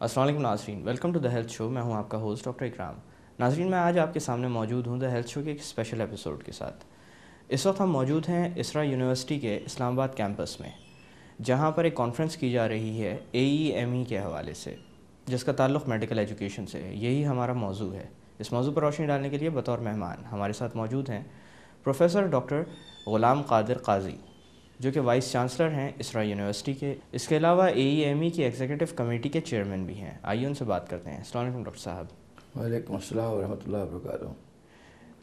अस्सलाम वालेकुम नाज़रीन, welcome to the health show. मैं हूं आपका होस्ट डॉक्टर इकराम। नाज़रीन, मैं आज आपके सामने मौजूद हूं द हेल्थ शो के एक स्पेशल एपिसोड के साथ। इस वक्त हम मौजूद हैं इसरा यूनिवर्सिटी के इस्लामाबाद कैंपस में, जहां पर एक कॉन्फ्रेंस की जा रही है AEME के हवाले से, जिसका ताल्लुक़ मेडिकल एजुकेशन से है। यही हमारा मौजू है। इस मौजू पर रोशनी डालने के लिए बतौर मेहमान हमारे साथ मौजूद हैं प्रोफेसर डॉक्टर ग़ुलाम क़ादिर क़ाज़ी, जो कि वाइस चांसलर हैं इसरा यूनिवर्सिटी के। इसके अलावा AEME की एग्जीक्यूटिव कमेटी के चेयरमैन भी हैं। आइए उनसे बात करते हैं। अस्सलाम वालेकुम डॉक्टर साहब। वालेकुम अस्सलाम वरहमतुल्लाहि वबरकातुहू।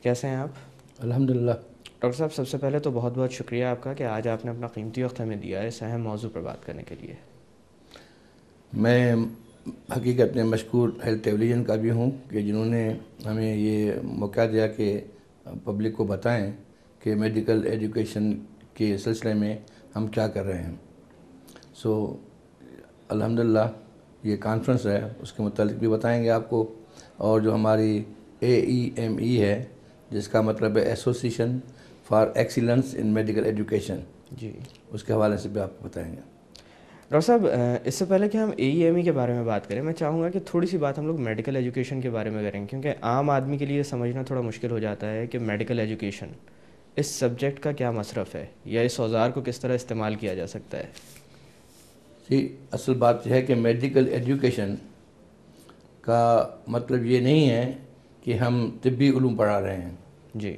कैसे हैं आप? अल्हम्दुलिल्लाह। डॉक्टर साहब, सबसे पहले तो बहुत बहुत शुक्रिया आपका कि आज आपने अपना कीमती वक्त हमें दिया है इस अहम मौजू पर बात करने के लिए। मैं हकीकत में मशकूर हेल्थ टेलीविज़न का भी हूँ कि जिन्होंने हमें ये मौका दिया कि पब्लिक को बताएं कि मेडिकल एजुकेशन के सिलसिले में हम क्या कर रहे हैं। सो अल्हम्दुलिल्लाह ये कॉन्फ्रेंस है, उसके मुतालिक भी बताएंगे आपको। और जो हमारी AEME है, जिसका मतलब है association for excellence in medical education, जी उसके हवाले से भी आपको बताएंगे। डॉक्टर साहब, इससे पहले कि हम AEME के बारे में बात करें, मैं चाहूँगा कि थोड़ी सी बात हम लोग मेडिकल एजुकेशन के बारे में करें, क्योंकि आम आदमी के लिए समझना थोड़ा मुश्किल हो जाता है कि मेडिकल एजुकेशन, इस सब्जेक्ट का क्या मसरफ़ है या इस औजार को किस तरह इस्तेमाल किया जा सकता है। जी, असल बात यह है कि मेडिकल एजुकेशन का मतलब ये नहीं है कि हम तिब्बी उलूम पढ़ा रहे हैं, जी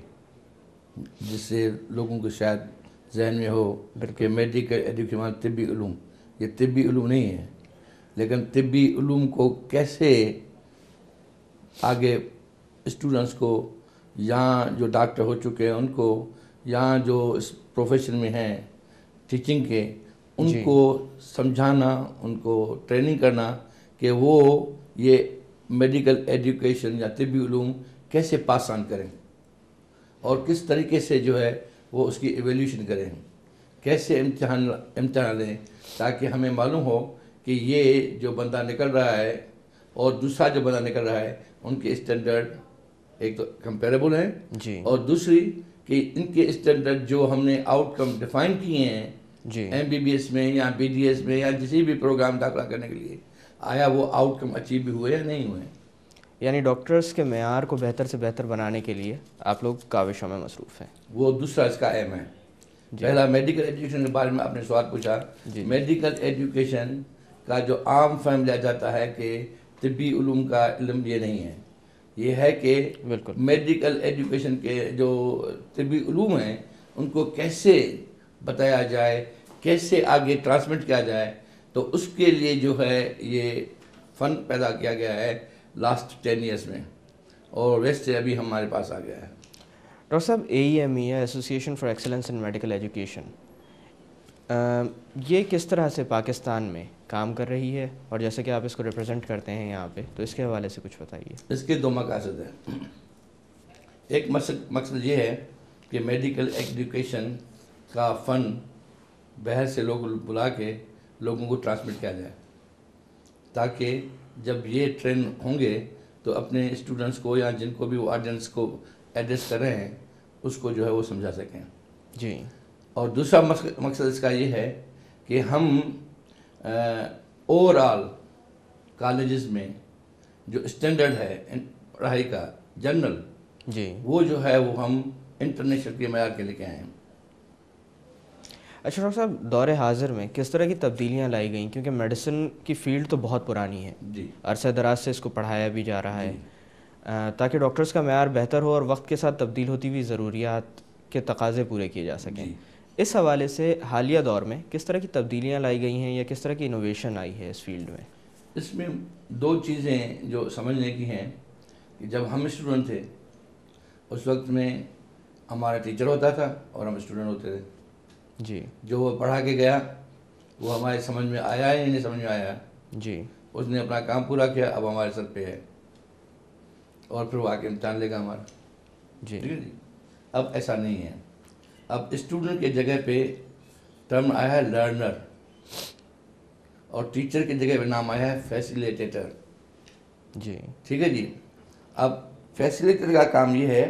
जिससे लोगों को शायद जहन में हो कि मेडिकल एजुकेशन मतलब तिब्बी उलूम। ये तिब्बी उलूम नहीं है, लेकिन तिब्बी उलूम को कैसे आगे स्टूडेंट्स को, यहाँ जो डॉक्टर हो चुके हैं उनको, यहाँ जो इस प्रोफेशन में हैं टीचिंग के, उनको समझाना, उनको ट्रेनिंग करना कि वो ये मेडिकल एजुकेशन या तिब्बी उलूम कैसे पास ऑन करें और किस तरीके से जो है वो उसकी एवेल्यूशन करें, कैसे इम्तहान लें, ताकि हमें मालूम हो कि ये जो बंदा निकल रहा है और दूसरा जो बंदा निकल रहा है उनके स्टैंडर्ड एक तो कंपेरेबल हैं जी और दूसरी कि इनके स्टैंडर्ड जो हमने आउटकम डिफाइन किए हैं जी MBBS में या BDS में या किसी भी प्रोग्राम दाखिला करने के लिए, आया वो आउटकम अचीव भी हुए या नहीं हुए। यानी डॉक्टर्स के मेयार को बेहतर से बेहतर बनाने के लिए आप लोग काविशों में मसरूफ़ हैं। वो दूसरा इसका एम है। जी पहला मेडिकल एजुकेशन के बारे में आपने सवाल पूछा। जी मेडिकल एजुकेशन का जो आम फहम लिया जाता है कि तिब्बी उलूम का इल्म ये नहीं है, ये है कि बिल्कुल मेडिकल एजुकेशन के जो तिब्बी उलूम हैं उनको कैसे बताया जाए, कैसे आगे ट्रांसमिट किया जाए। तो उसके लिए जो है ये फ़न पैदा किया गया है लास्ट 10 ईयर्स में, और वैसे अभी हमारे पास आ गया है। डॉक्टर साहब, AEME या association for excellence in medical education, ये किस तरह से पाकिस्तान में काम कर रही है, और जैसे कि आप इसको रिप्रेजेंट करते हैं यहाँ पे, तो इसके हवाले से कुछ बताइए। इसके दो मकासद हैं। एक मकसद ये है कि मेडिकल एजुकेशन का फ़न बाहर से लोग बुला के लोगों को ट्रांसमिट किया जाए, ताकि जब ये ट्रेन होंगे तो अपने स्टूडेंट्स को या जिनको भी वो ऑडियंस को एड्रेस कर रहे हैं उसको जो है वो समझा सकें। जी और दूसरा मकसद इसका ये है कि हम ओवरऑल कॉलेजेस में जो स्टैंडर्ड है पढ़ाई का जनरल, जी वो जो है वो हम इंटरनेशनल के मैयार के लेके आए हैं। अच्छा डॉक्टर साहब, दौर हाज़िर में किस तरह की तब्दीलियाँ लाई गई, क्योंकि मेडिसिन की फ़ील्ड तो बहुत पुरानी है, जी अरसे दराज से इसको पढ़ाया भी जा रहा है, जी ताकि डॉक्टर्स का मेयार बेहतर हो और वक्त के साथ तब्दील होती हुई ज़रूरियात के तकाज़े पूरे किए जा सकें। जी इस हवाले से हालिया दौर में किस तरह की तब्दीलियाँ लाई गई हैं या किस तरह की इनोवेशन आई है इस फील्ड में। इसमें दो चीज़ें जो समझने की हैं कि जब हम स्टूडेंट थे उस वक्त में हमारा टीचर होता था और हम स्टूडेंट होते थे। जी जो वो पढ़ा के गया वो हमारे समझ में आया या नहीं समझ में आया, जी उसने अपना काम पूरा किया, अब हमारे सर पे है और फिर वो आके इम्तहान लेगा हमारा। जी ठीक है जी। अब ऐसा नहीं है। अब स्टूडेंट के जगह पे टर्म आया है लर्नर, और टीचर की जगह पे नाम आया है फैसिलिटेटर। जी ठीक है जी। अब फैसिलिटेटर का काम ये है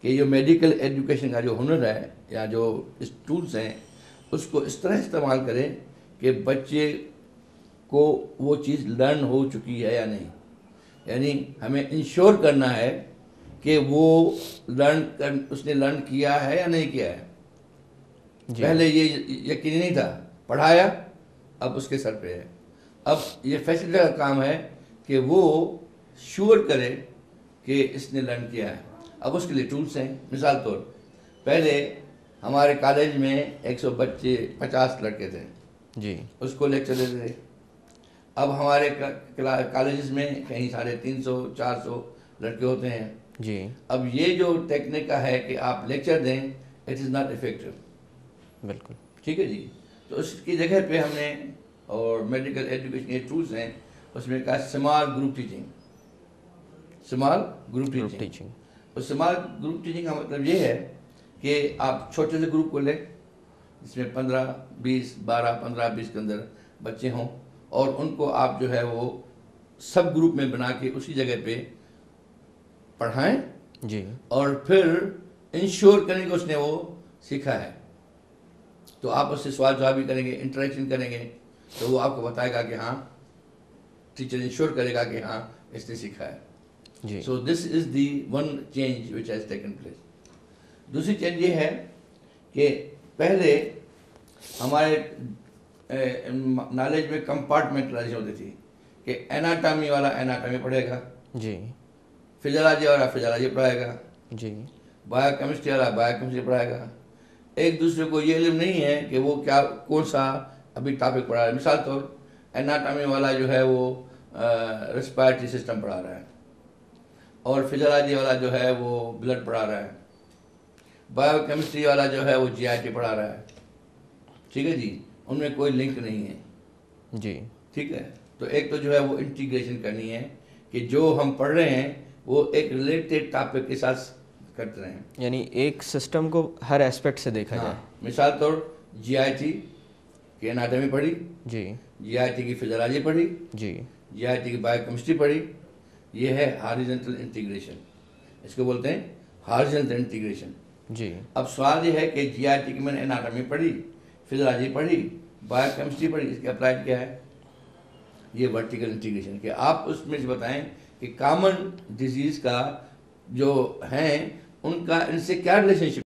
कि जो मेडिकल एजुकेशन का जो हुनर है या जो टूल्स हैं उसको इस तरह इस्तेमाल करें कि बच्चे को वो चीज़ लर्न हो चुकी है या नहीं। यानी हमें इंश्योर करना है कि वो उसने लर्न किया है या नहीं किया है। पहले ये यकीन नहीं था, पढ़ाया, अब उसके सर पे है। अब ये फैसिलिटेटर का काम है कि वो श्योर करे कि इसने लर्न किया है। अब उसके लिए टूल्स हैं। मिसाल तौर पहले हमारे कॉलेज में 150 लड़के थे जी, उसको लेक्चर देते थे। अब हमारे कॉलेजेस में कहीं 350 400 लड़के होते हैं जी। अब ये जो टेक्निक का है कि आप लेक्चर दें, इट इज़ नॉट इफेक्टिव। बिल्कुल ठीक है जी। तो उसकी जगह पे हमने और मेडिकल एजुकेशन के टूल्स हैं, उसमें कहा small group teaching. Small group teaching. और स्मॉल ग्रुप टीचिंग का मतलब ये है कि आप छोटे से ग्रुप को लें, जिसमें 15 20 12 15 20 के अंदर बच्चे हों, और उनको आप जो है वो सब ग्रुप में बना के उसी जगह पे पढ़ाएं जी, और फिर इंश्योर करें कि उसने वो सीखा है। तो आप उससे सवाल जवाब भी करेंगे, इंटरेक्शन करेंगे, तो वो आपको बताएगा कि हाँ, टीचर इंश्योर करेगा कि हाँ इसने सीखा है जी। So this is the one change which has taken place. दूसरी चेंज ये है कि पहले हमारे नॉलेज में कंपार्टमेंटलाइजेशन होती थी कि एनाटॉमी वाला एनाटॉमी पढ़ेगा जी, फिजियोलॉजी वाला फिजियोलॉजी पढ़ाएगा जी, बायोकेमिस्ट्री वाला बायोकेमिस्ट्री पढ़ाएगा। एक दूसरे को ये इल्म नहीं है कि वो क्या कौन सा अभी टॉपिक पढ़ा रहा है। मिसाल तौर एनाटॉमी वाला जो है वो रेस्पिरेटरी सिस्टम पढ़ा रहा है, और फिजियोलॉजी वाला जो है वो ब्लड पढ़ा रहा है, बायोकेमिस्ट्री वाला जो है वो जीआईटी पढ़ा रहा है। ठीक है जी, उनमें कोई लिंक नहीं है जी। ठीक है, तो एक तो जो है वो इंटीग्रेशन करनी है कि जो हम पढ़ रहे हैं वो एक रिलेटेड टॉपिक के साथ करते रहे हैं, यानी एक सिस्टम को हर एस्पेक्ट से देखा जाए। मिसाल तौर जीआईटी की एनाटॉमी पढ़ी जी, जीआईटी की फिजियोलॉजी पढ़ी जी, जीआईटी की बायोकेमिस्ट्री पढ़ी। ये है हॉरिजॉन्टल इंटीग्रेशन, इसको बोलते हैं हॉरिजॉन्टल इंटीग्रेशन जी। अब सवाल ये है कि जीआईटी की मैंने एनाटॉमी पढ़ी, फिजियोलॉजी पढ़ी, बायोकेमिस्ट्री पढ़ी, इसके अप्लाइड क्या है? ये वर्टिकल इंटीग्रेशन के आप उसमें से बताएं कि कॉमन डिजीज का जो हैं उनका इनसे क्या रिलेशनशिप